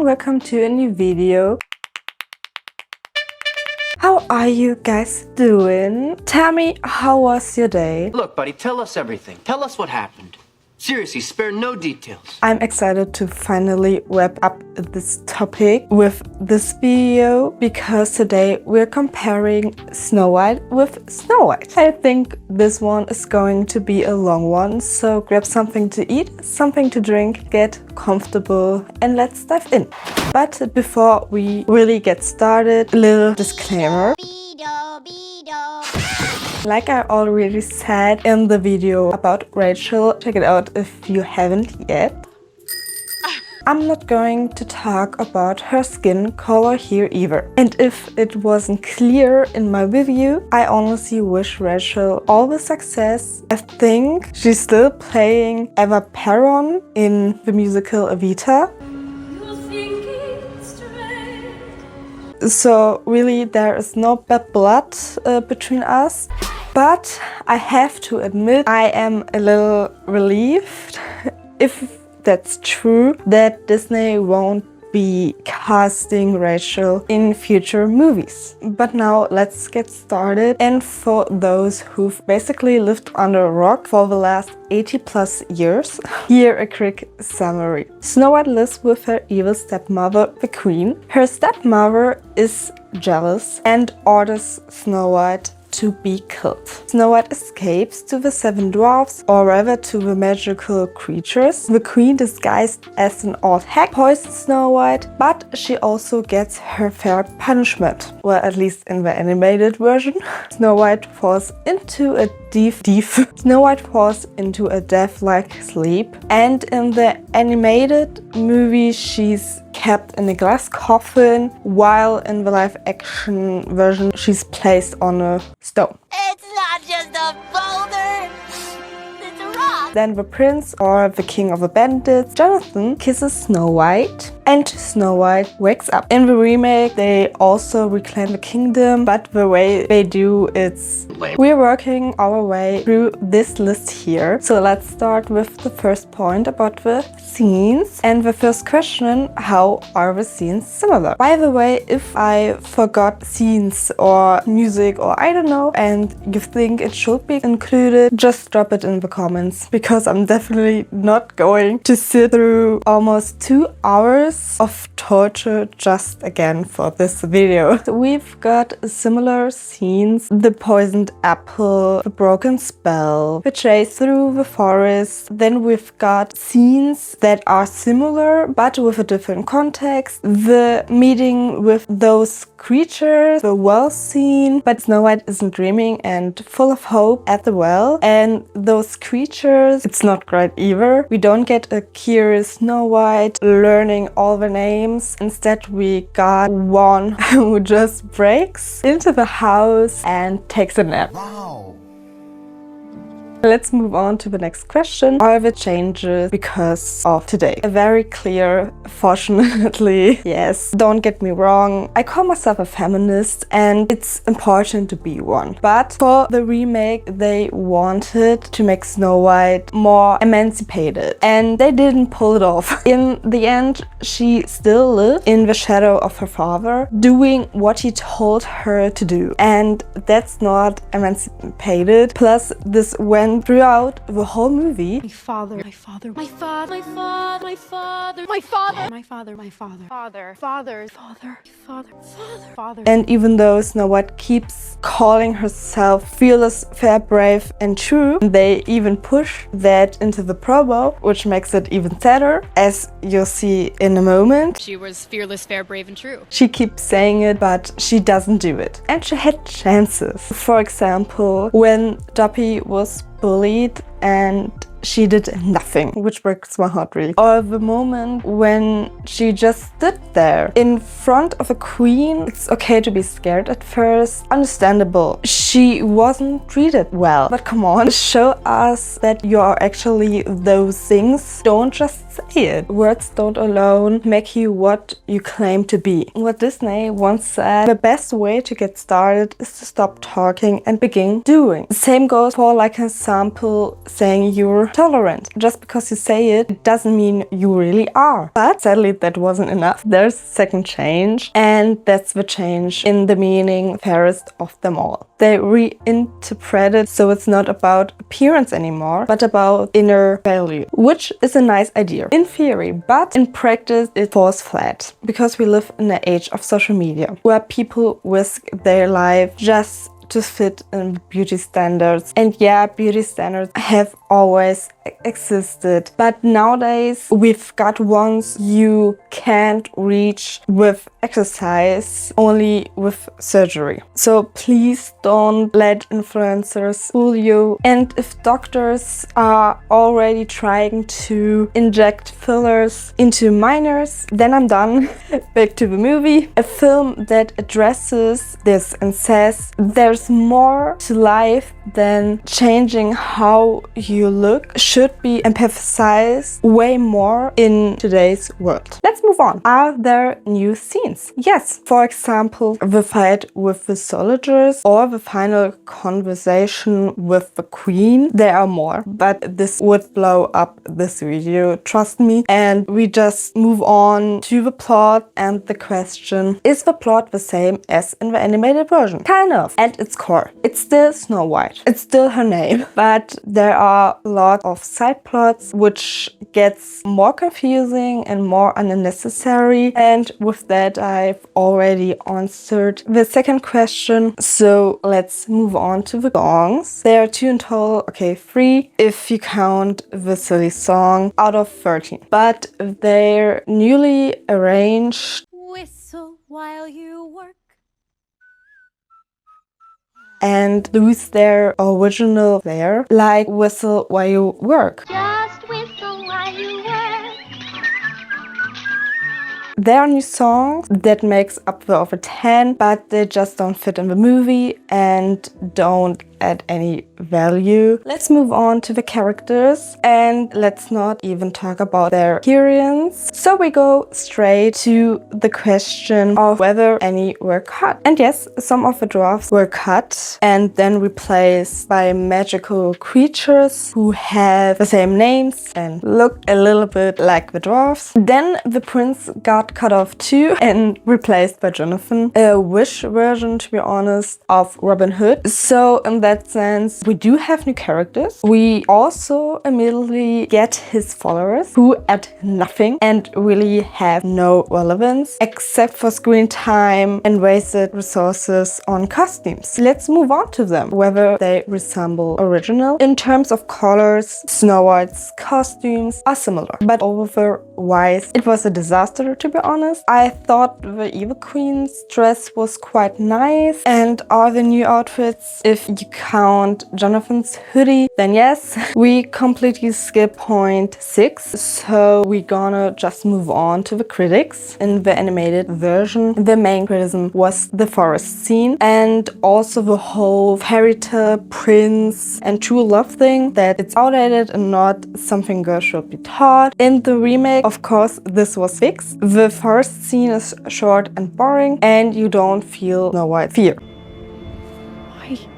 and welcome to a new video. How are you guys doing? Tell me, how was your day? Look, buddy, tell us everything. Tell us what happened. Seriously, spare no details. I'm excited to finally wrap up this topic with this video because today we're comparing Snow White with Snow White. I think this one is going to be a long one, so grab something to eat, something to drink, get comfortable, and let's dive in. But before we really get started, a little disclaimer. Like I already said in the video about Rachel, check it out if you haven't yet. I'm not going to talk about her skin color here either. And if it wasn't clear in my review, I honestly wish Rachel all the success. I think she's still playing Eva Perron in the musical Evita. So really there is no bad blood between us. But I have to admit I am a little relieved, if that's true, that Disney won't be casting Rachel in future movies. But now let's get started. And for those who've basically lived under a rock for the last 80+ years, here a quick summary. Snow White lives with her evil stepmother, the Queen. Her stepmother is jealous and orders Snow White to be killed. Snow White escapes to the Seven Dwarfs, or rather to the magical creatures. The Queen, disguised as an old hag, poisons Snow White, but she also gets her fair punishment. Well, at least in the animated version. Snow White falls into a death-like sleep, and in the animated movie she's kept in a glass coffin, while in the live-action version she's placed on a stone. It's not just a boulder, it's a rock. Then the prince, or the king of the bandits, Jonathan, kisses Snow White, and Snow White wakes up. In the remake they also reclaim the kingdom, but the way they do it's... We're working our way through this list here. So let's start with the first point about the scenes. And the first question, how are the scenes similar? By the way, if I forgot scenes or music or I don't know, and you think it should be included, just drop it in the comments, because I'm definitely not going to sit through almost 2 hours of torture just again for this video. So we've got similar scenes: the poisoned apple, the broken spell, the chase through the forest. Then we've got scenes that are similar but with a different context. The meeting with those creatures, the well scene, but Snow White isn't dreaming and full of hope at the well. And those creatures, it's not great either. We don't get a curious Snow White learning all the names. Instead we got one who just breaks into the house and takes a nap. Wow. Let's move on to the next question. Are the changes because of today? A very clear, fortunately, yes. Don't get me wrong, I call myself a feminist and it's important to be one. But for the remake, they wanted to make Snow White more emancipated and they didn't pull it off. In the end, she still lived in the shadow of her father, doing what he told her to do. And that's not emancipated. Plus, this went throughout the whole movie. My father. And even though Snow White keeps calling herself fearless, fair, brave, and true, they even push that into the promo, which makes it even sadder, as you'll see in a moment. She was fearless, fair, brave, and true. She keeps saying it, but she doesn't do it. And she had chances. For example, when Duppy was bullied and she did nothing, which breaks my heart really. Or the moment when she just stood there in front of a queen. It's okay to be scared at first, understandable. she wasn't treated well. But come on, show us that you are actually those things. Don't just say it. Words don't alone make you what you claim to be. What Disney once said, the best way to get started is to stop talking and begin doing. The same goes for, like, an example, saying you're tolerant. Just because you say it, it doesn't mean you really are. But sadly, that wasn't enough. There's a second change, and that's the change in the meaning fairest of them all. They reinterpret it so it's not about appearance anymore, but about inner value, which is a nice idea in theory, but in practice it falls flat because we live in an age of social media where people risk their life just to fit in beauty standards. And yeah, beauty standards have always existed, but nowadays we've got ones you can't reach with exercise, only with surgery. So please don't let influencers fool you. And if doctors are already trying to inject fillers into minors, then I'm done. Back to the movie. A film that addresses this and says there's more to life than changing how you look should be emphasized way more in today's world. Let's move on. Are there new scenes? Yes. For example, the fight with the soldiers or the final conversation with the queen. There are more, but this would blow up this video, trust me. And we just move on to the plot and the question, is the plot the same as in the animated version? Kind of. At its core, it's still Snow White. It's still her name, but there are a lot of side plots which gets more confusing and more unnecessary. And with that, I've already answered the second question. So let's move on to the songs. There are 2 in total, okay, 3 if you count the silly song out of 13. But they're newly arranged Whistle while you work. and lose their original flair, like Whistle While You Work. Just whistle while you work. There are new songs that makes up the over 10, but they just don't fit in the movie and don't add any value. Let's move on to the characters and let's not even talk about their appearance. So we go straight to the question of whether any were cut. And yes, some of the dwarfs were cut and then replaced by magical creatures who have the same names and look a little bit like the dwarfs. Then the prince got cut off too and replaced by Jonathan, a wish version, to be honest, of Robin Hood. So in that sense, we do have new characters. We also immediately get his followers who add nothing and really have no relevance except for screen time and wasted resources on costumes. Let's move on to them, whether they resemble original. In terms of colors, Snow White's costumes are similar, but otherwise it was a disaster, to be honest. I thought the Evil Queen's dress was quite nice, and all the new outfits, if you count Jonathan's hoodie, then yes. We completely skip point 6, so we're gonna just move on to the critics. In the animated version, the main criticism was the forest scene and also the whole fairy tale prince and true love thing, that it's outdated and not something girls should be taught. In the remake, of course, this was fixed. The forest scene is short and boring and you don't feel Snow White fear.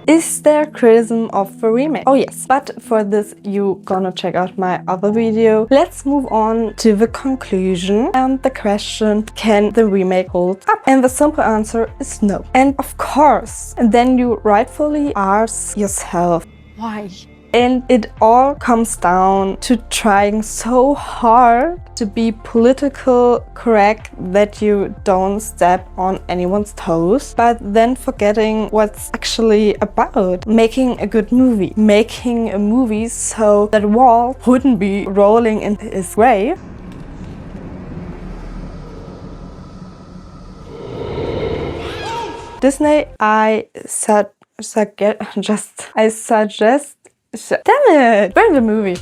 Is there criticism of the remake? Oh yes, but for this you gonna check out my other video. Let's move on to the conclusion and the question, can the remake hold up? And the simple answer is no. And of course, and then you rightfully ask yourself, why? And it all comes down to trying so hard to be political correct that you don't step on anyone's toes, but then forgetting what's actually about. Making a good movie. Making a movie so that Walt wouldn't be rolling in his grave. Disney, I suggest damn it! Burn the movie.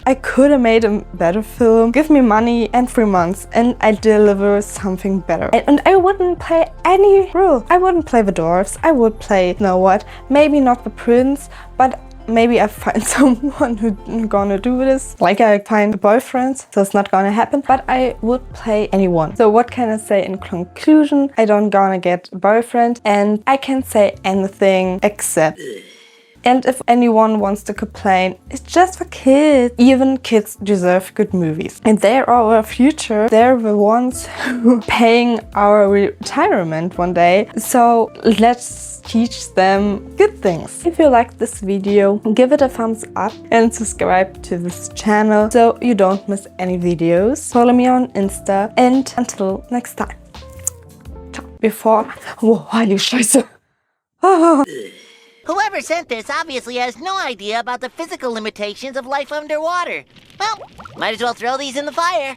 I could have made a better film. Give me money and 3 months and I deliver something better. And I wouldn't play any role. I wouldn't play the dwarfs. I would play Snow White. Maybe not the prince, but maybe I find someone who's gonna do this. Like I find a boyfriend, so it's not gonna happen. But I would play anyone. So what can I say in conclusion? I don't gonna get a boyfriend and I can say anything except... And if anyone wants to complain, it's just for kids. Even kids deserve good movies. And they're our future. They're the ones who paying our retirement one day. So let's teach them good things. If you liked this video, give it a thumbs up and subscribe to this channel so you don't miss any videos. Follow me on Insta and until next time. Ciao. Before... Oh, you Scheiße. Whoever sent this obviously has no idea about the physical limitations of life underwater. Well, might as well throw these in the fire.